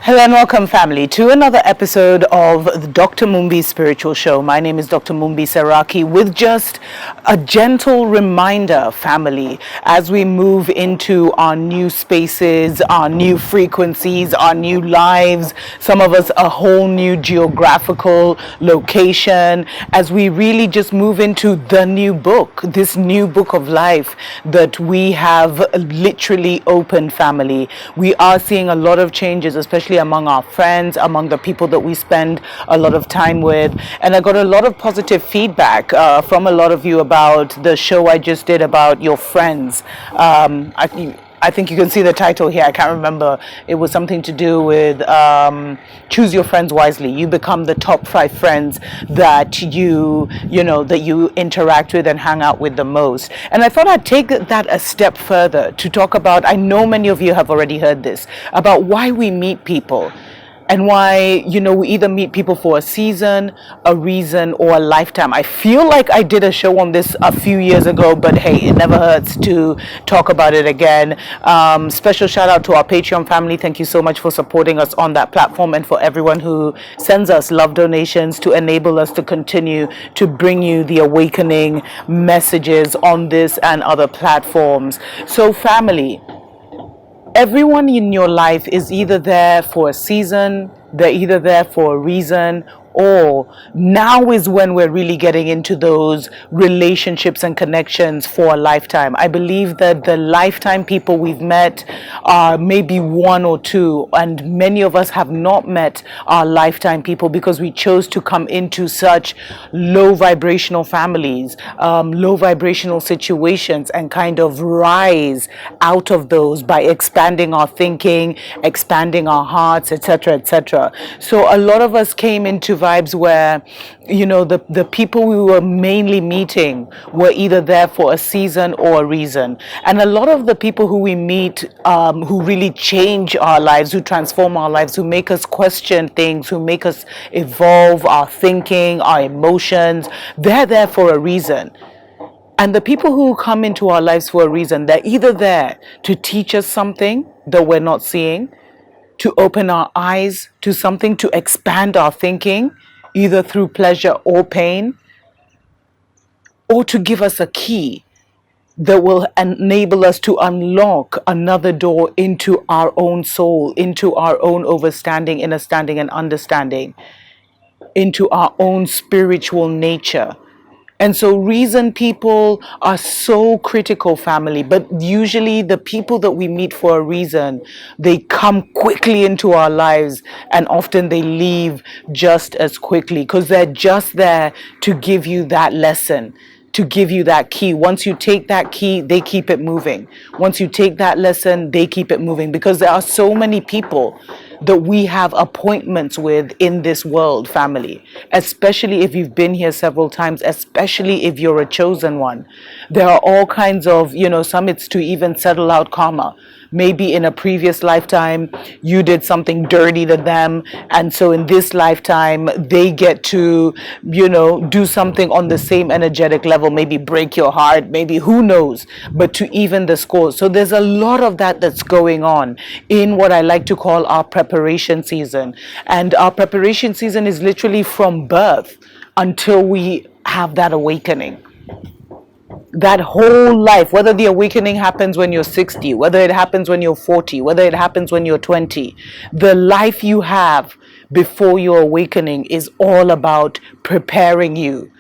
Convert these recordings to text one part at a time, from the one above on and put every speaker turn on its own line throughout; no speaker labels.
Hello and welcome, family, to another episode of the Dr. Mumbi Spiritual Show. My name is Dr. Mumbi Saraki with just a gentle reminder, family, as we move into our new spaces, our new frequencies, our new lives, some of us a whole new geographical location, as we really just move into the new book, this new book of life that we have literally opened, family. We are seeing a lot of changes, especially among our friends, among the people that we spend a lot of time with. And I got a lot of positive feedback from a lot of you about the show I just did about your friends. I think you can see the title here. I can't remember. It was something to do with choose your friends wisely. You become the top 5 friends that that you interact with and hang out with the most. And I thought I'd take that a step further to talk about, I know many of you have already heard this, about why we meet people. And why, we either meet people for a season, a reason, or a lifetime. I feel like I did a show on this a few years ago, but hey, it never hurts to talk about it again. Special shout out to our Patreon family. Thank you so much for supporting us on that platform, and for everyone who sends us love donations to enable us to continue to bring you the awakening messages on this and other platforms. So, family, everyone in your life is either there for a season, they're either there for a reason, or now is when we're really getting into those relationships and connections for a lifetime. I believe that the lifetime people we've met are maybe 1 or 2, and many of us have not met our lifetime people because we chose to come into such low vibrational families, low vibrational situations, and kind of rise out of those by expanding our thinking, expanding our hearts, etc., etc. So a lot of us came into vibes where, the people we were mainly meeting were either there for a season or a reason. And a lot of the people who we meet, who really change our lives, who transform our lives, who make us question things, who make us evolve our thinking, our emotions, they're there for a reason. And the people who come into our lives for a reason, they're either there to teach us something that we're not seeing, to open our eyes to something, to expand our thinking, either through pleasure or pain, or to give us a key that will enable us to unlock another door into our own soul, into our own overstanding, understanding, and understanding, into our own spiritual nature. And so reason people are so critical, family, but usually the people that we meet for a reason, they come quickly into our lives, and often they leave just as quickly because they're just there to give you that lesson, to give you that key. Once you take that key, they keep it moving. Once you take that lesson, they keep it moving, because there are so many people that we have appointments with in this world, family, especially if you've been here several times, especially if you're a chosen one. There are all kinds of, some it's to even settle out karma. Maybe in a previous lifetime, you did something dirty to them. And so in this lifetime, they get to, do something on the same energetic level, maybe break your heart, maybe who knows, but to even the score. So there's a lot of that that's going on in what I like to call our preparation season. And our preparation season is literally from birth until we have that awakening. That whole life, whether the awakening happens when you're 60, whether it happens when you're 40, whether it happens when you're 20, the life you have before your awakening is all about preparing you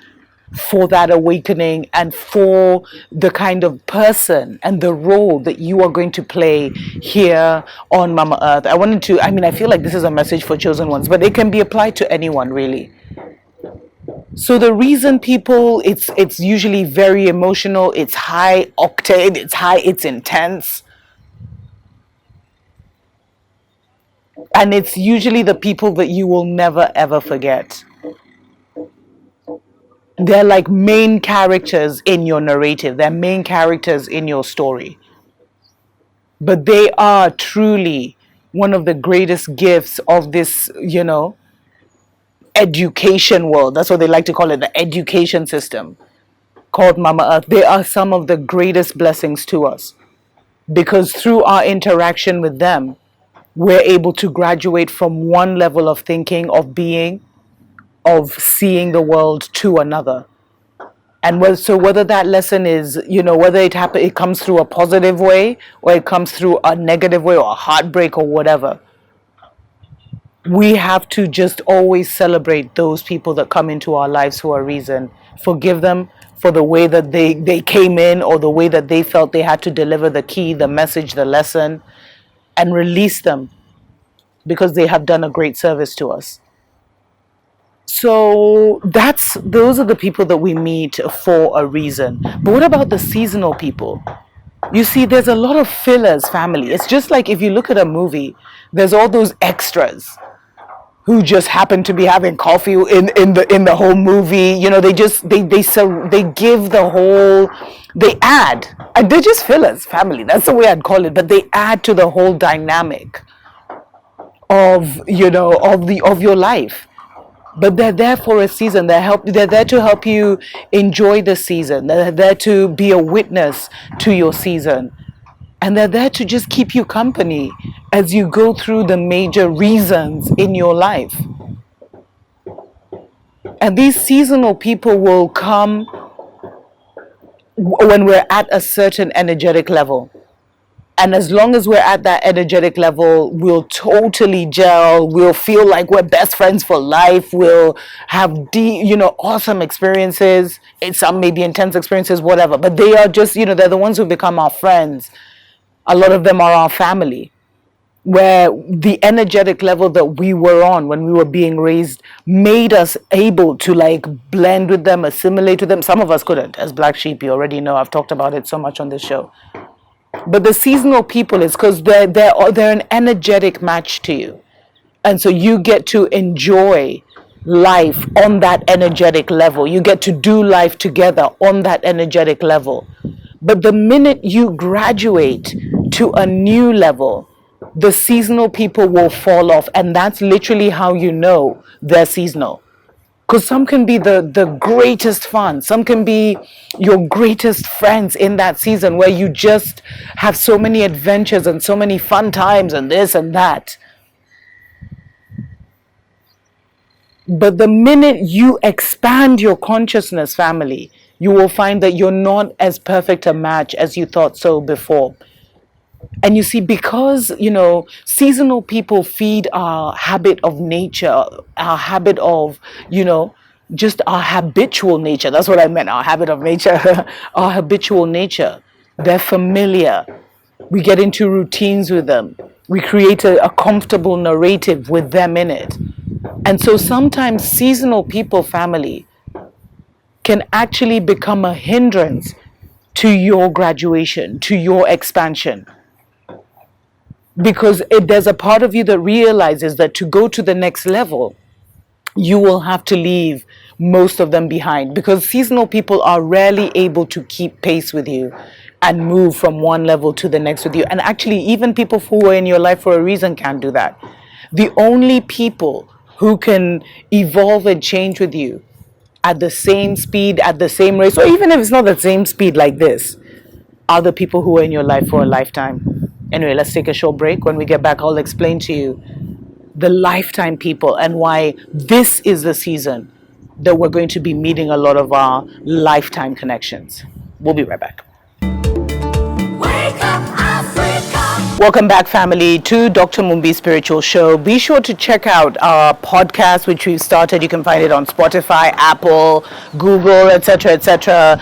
for that awakening and for the kind of person and the role that you are going to play here on Mama Earth. I feel like this is a message for chosen ones, but it can be applied to anyone, really. So the reason people, it's usually very emotional, it's high octane, it's intense. And it's usually the people that you will never ever forget. They're like main characters in your narrative, they're main characters in your story. But they are truly one of the greatest gifts of this, education world. That's what they like to call it, the education system called Mama Earth. They are some of the greatest blessings to us, because through our interaction with them, we're able to graduate from one level of thinking, of being, of seeing the world to another. And whether that lesson is, whether it comes through a positive way or it comes through a negative way or a heartbreak or whatever, we have to just always celebrate those people that come into our lives for a reason. Forgive them for the way that they came in, or the way that they felt they had to deliver the key, the message, the lesson, and release them because they have done a great service to us. So those are the people that we meet for a reason. But what about the seasonal people? You see, there's a lot of fillers, family. It's just like if you look at a movie, there's all those extras who just happen to be having coffee in the whole movie. They give the whole, they add, and they're just fillers, family. That's the way I'd call it. But they add to the whole dynamic of your life. But they're there for a season. They're there to help you enjoy the season. They're there to be a witness to your season. And they're there to just keep you company as you go through the major reasons in your life. And these seasonal people will come when we're at a certain energetic level. And as long as we're at that energetic level, we'll totally gel. We'll feel like we're best friends for life. We'll have deep, awesome experiences. Some maybe intense experiences, whatever. But they are just, they're the ones who become our friends. A lot of them are our family, where the energetic level that we were on when we were being raised made us able to blend with them, assimilate with them. Some of us couldn't. As Black Sheep, you already know, I've talked about it so much on this show. But the seasonal people is because they're an energetic match to you. And so you get to enjoy life on that energetic level. You get to do life together on that energetic level. But the minute you graduate to a new level, the seasonal people will fall off. And that's literally how you know they're seasonal. Because some can be the greatest fun. Some can be your greatest friends in that season, where you just have so many adventures and so many fun times and this and that. But the minute you expand your consciousness, family, you will find that you're not as perfect a match as you thought so before. And you see, because, seasonal people feed our habit of nature, our habit of, just our habitual nature. That's what I meant, our habit of nature, our habitual nature. They're familiar. We get into routines with them. We create a comfortable narrative with them in it. And so sometimes seasonal people, family, can actually become a hindrance to your graduation, to your expansion. Because there's a part of you that realizes that to go to the next level, you will have to leave most of them behind. Because seasonal people are rarely able to keep pace with you and move from one level to the next with you. And actually, even people who are in your life for a reason can't do that. The only people who can evolve and change with you at the same speed, at the same race, or even if it's not the same speed like this, are the people who are in your life for a lifetime. Anyway, let's take a short break. When we get back, I'll explain to you the lifetime people and why this is the season that we're going to be meeting a lot of our lifetime connections. We'll be right back. Wake up, Africa. Welcome back, family, to Dr. Mumbi Spiritual Show. Be sure to check out our podcast, which we've started. You can find it on Spotify, Apple, Google, etc., etc.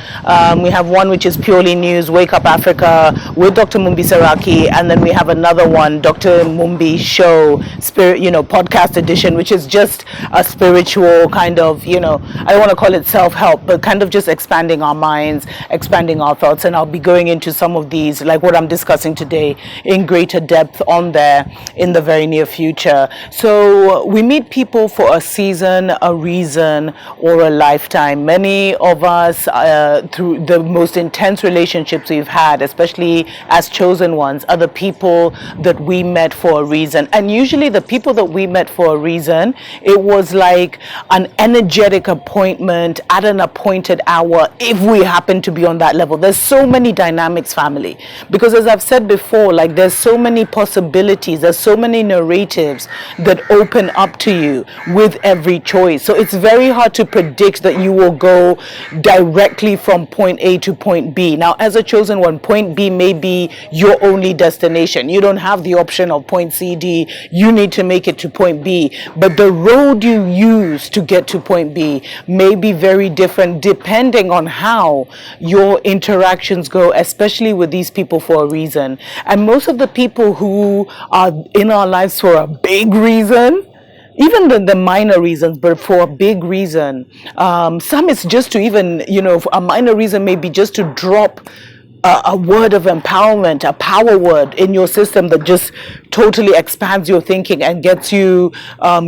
We have one which is purely news, Wake Up Africa, with Dr. Mumbi Saraki, and then we have another one, Dr. Mumbi Show, podcast edition, which is just a spiritual kind of, I don't want to call it self-help, but kind of just expanding our minds, expanding our thoughts. And I'll be going into some of these, like what I'm discussing today, in greater depth on there in the very near future. So we meet people for a season, a reason, or a lifetime. Many of us, through the most intense relationships we've had, especially as chosen ones, are the people that we met for a reason. And usually the people that we met for a reason, it was like an energetic appointment at an appointed hour, if we happen to be on that level. There's so many dynamics, family, because as I've said before, there's so many possibilities, there's so many narratives that open up to you with every choice. So it's very hard to predict that you will go directly from point A to point B. Now, as a chosen one, point B may be your only destination. You don't have the option of point C, D. You need to make it to point B. But the road you use to get to point B may be very different depending on how your interactions go, especially with these people for a reason. And most of the people who are in our lives for a big reason, even the minor reasons, but for a big reason, some it's just to even, a minor reason may be just to drop a word of empowerment, a power word in your system that just totally expands your thinking and gets you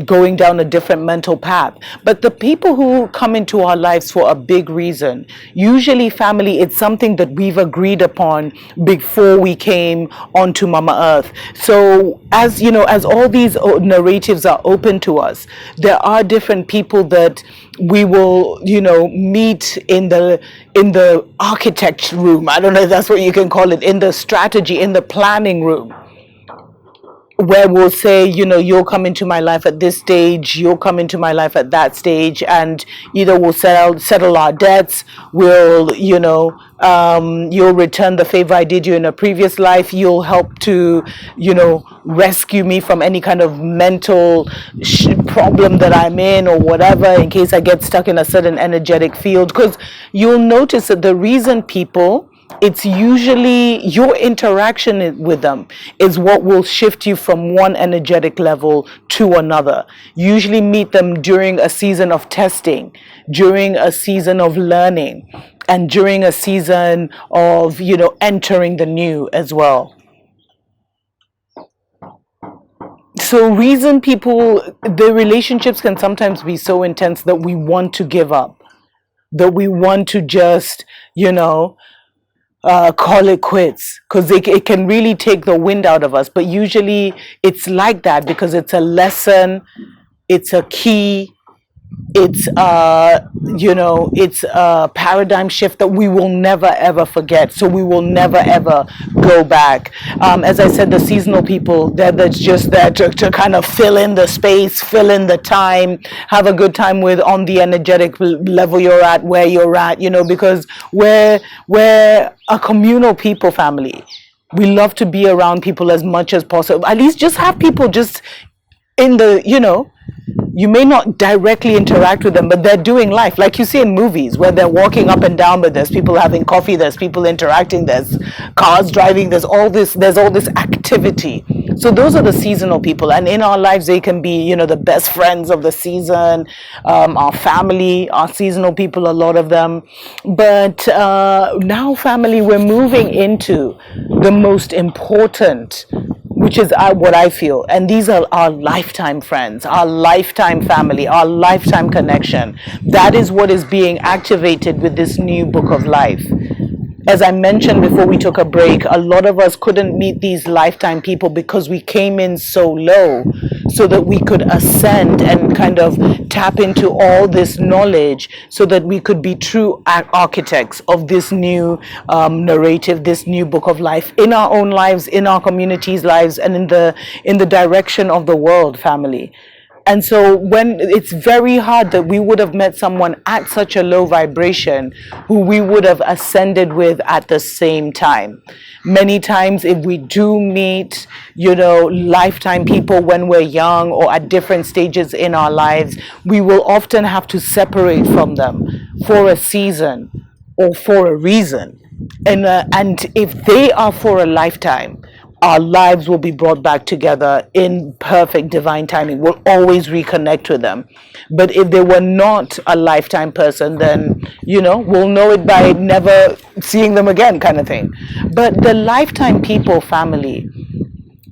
going down a different mental path. But the people who come into our lives for a big reason, usually family, it's something that we've agreed upon before we came onto Mama Earth. So as as all these narratives are open to us, there are different people that we will meet in the architect room. I don't know if that's what you can call it, in the strategy, in the planning room, where we'll say, you'll come into my life at this stage, you'll come into my life at that stage, and either we'll settle our debts, you'll return the favor I did you in a previous life, you'll help to, rescue me from any kind of mental problem that I'm in or whatever, in case I get stuck in a certain energetic field. Because you'll notice that the reason people, it's usually your interaction with them is what will shift you from one energetic level to another. Usually meet them during a season of testing, during a season of learning, and during a season of, entering the new as well. So reason people, the relationships can sometimes be so intense that we want to give up, that we want to just, call it quits, because it can really take the wind out of us. But usually it's like that because it's a lesson, it's a key, it's it's a paradigm shift that we will never ever forget. So we will never ever go back. As I said, the seasonal people, that's just there to kind of fill in the space, fill in the time, have a good time with on the energetic level you're at, where you're at, because we're a communal people, family. We love to be around people as much as possible. At least just have people just in the, you may not directly interact with them, but they're doing life. Like you see in movies where they're walking up and down, but there's people having coffee, there's people interacting, there's cars driving, there's all this activity. So those are the seasonal people. And in our lives, they can be, the best friends of the season, our family, our seasonal people, a lot of them. But now, family, we're moving into the most important, which is what I feel. And these are our lifetime friends, our lifetime family, our lifetime connection. That is what is being activated with this new book of life. As I mentioned before we took a break, a lot of us couldn't meet these lifetime people because we came in so low, so that we could ascend and kind of tap into all this knowledge so that we could be true architects of this new narrative, this new book of life in our own lives, in our communities' lives, and in the direction of the world, family. And so when it's very hard that we would have met someone at such a low vibration who we would have ascended with at the same time. Many times if we do meet, lifetime people when we're young or at different stages in our lives, we will often have to separate from them for a season or for a reason. And if they are for a lifetime, our lives will be brought back together in perfect divine timing. We'll always reconnect with them. But if they were not a lifetime person, then, we'll know it by never seeing them again, kind of thing. But the lifetime people, family,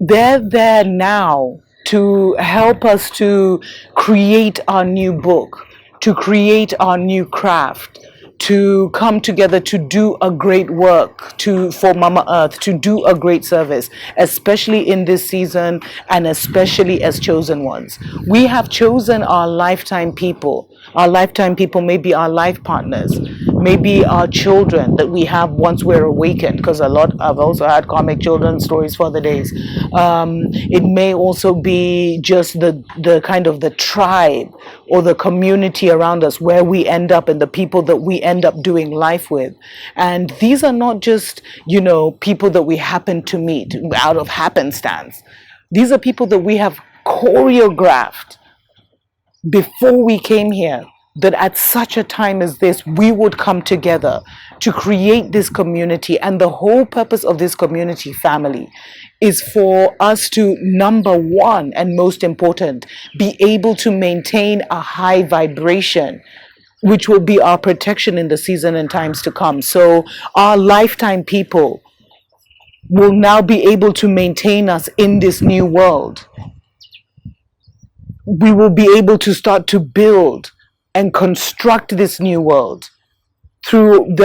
they're there now to help us to create our new book, to create our new craft, to come together to do a great work for Mama Earth, to do a great service, especially in this season and especially as chosen ones. We have chosen our lifetime people. Our lifetime people may be our life partners, maybe our children that we have once we're awakened, because I've also had comic children stories for the days. It may also be just the kind of the tribe or the community around us where we end up and the people that we end up doing life with. And these are not just, people that we happen to meet out of happenstance. These are people that we have choreographed before we came here, that at such a time as this, we would come together to create this community. And the whole purpose of this community family is for us to, number one and most important, be able to maintain a high vibration, which will be our protection in the season and times to come. So our lifetime people will now be able to maintain us in this new world. We will be able to start to build and construct this new world through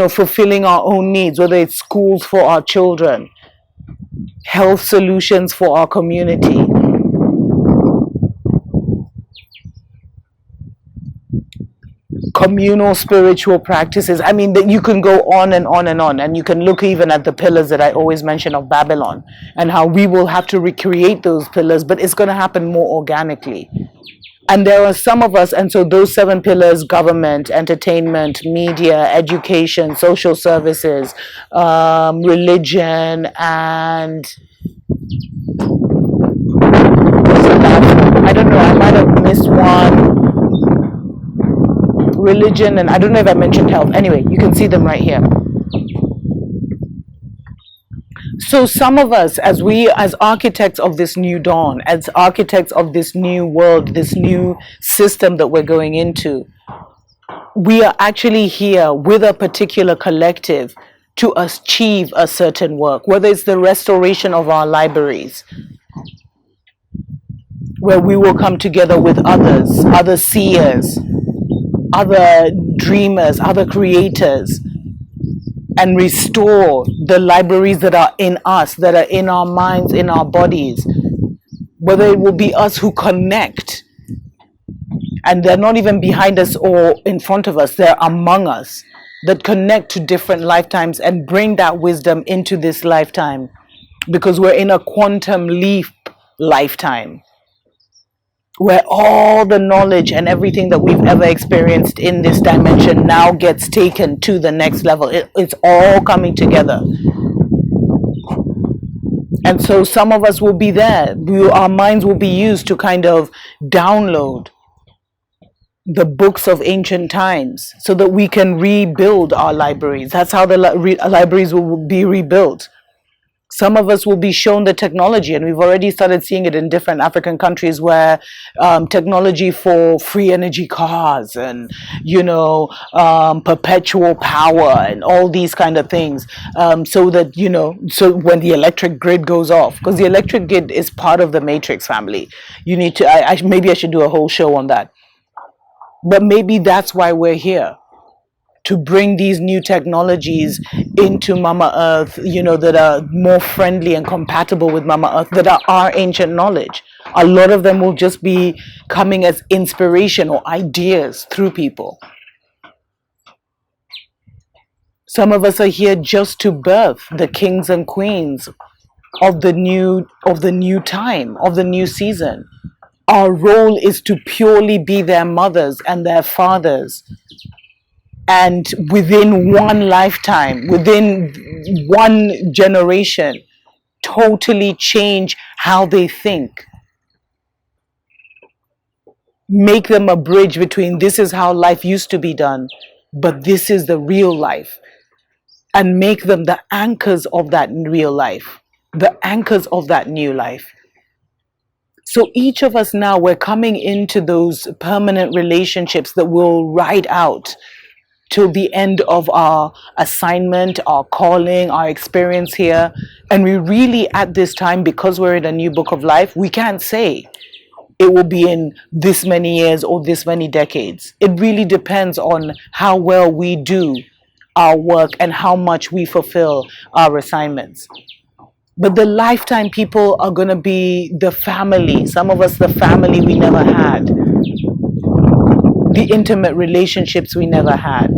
fulfilling our own needs, whether it's schools for our children, health solutions for our community, communal spiritual practices. I mean, that you can go on and on and on, and you can look even at the pillars that I always mention of Babylon and how we will have to recreate those pillars, but it's going to happen more organically. And there are some of us, and so those 7 pillars: government, entertainment, media, education, social services, religion, and I don't know, I might have missed one. Religion, and I don't know if I mentioned health. Anyway, you can see them right here. So some of us, as architects of this new dawn, as architects of this new world, this new system that we're going into, we are actually here with a particular collective to achieve a certain work, whether it's the restoration of our libraries, where we will come together with others, other seers, other dreamers, other creators, and restore the libraries that are in us, that are in our minds, in our bodies. Whether it will be us who connect, and they're not even behind us or in front of us, they're among us, that connect to different lifetimes and bring that wisdom into this lifetime, because we're in a quantum leap lifetime, where all the knowledge and everything that we've ever experienced in this dimension now gets taken to the next level. It's all coming together. And so some of us will be there. Our minds will be used to kind of download the books of ancient times so that we can rebuild our libraries. That's how the libraries will be rebuilt. Some of us will be shown the technology, and we've already started seeing it in different African countries, where technology for free energy cars and, perpetual power and all these kind of things, so that, so when the electric grid goes off, because the electric grid is part of the matrix family. You need to, maybe I should do a whole show on that. But maybe that's why we're here, to bring these new technologies into Mama Earth, that are more friendly and compatible with Mama Earth, that are our ancient knowledge. A lot of them will just be coming as inspiration or ideas through people. Some of us are here just to birth the kings and queens of the new time, of the new season. Our role is to purely be their mothers and their fathers, and within one lifetime, within one generation, totally change how they think. Make them a bridge between this is how life used to be done, but this is the real life. And make them the anchors of that real life, the anchors of that new life. So each of us now, we're coming into those permanent relationships that will ride out till the end of our assignment, our calling, our experience here. And we really, at this time, because we're in a new book of life, we can't say it will be in this many years or this many decades. It really depends on how well we do our work and how much we fulfill our assignments. But the lifetime people are going to be the family. Some of us, the family we never had. The intimate relationships we never had.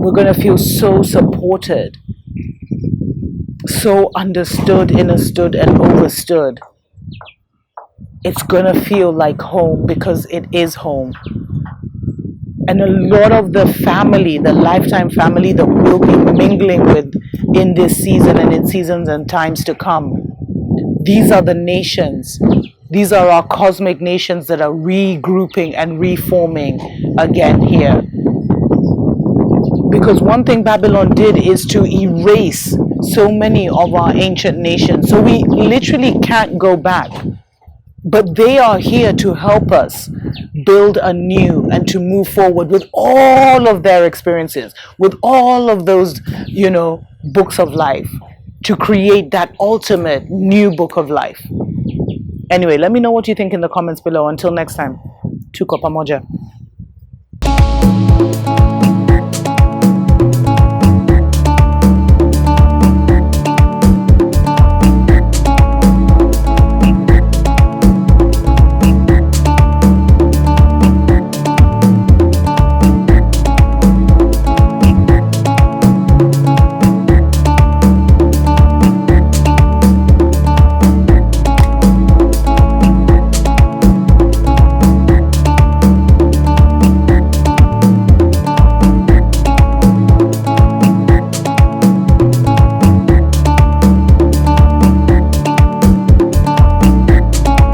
We're going to feel so supported, so understood, understood, and overstood. It's going to feel like home because it is home. And a lot of the family, the lifetime family that we'll be mingling with in this season and in seasons and times to come, these are the nations. These are our cosmic nations that are regrouping and reforming again here. Because one thing Babylon did is to erase so many of our ancient nations. So we literally can't go back. But they are here to help us build anew and to move forward with all of their experiences, with all of those, books of life, to create that ultimate new book of life. Anyway, let me know what you think in the comments below. Until next time, tuko pamoja.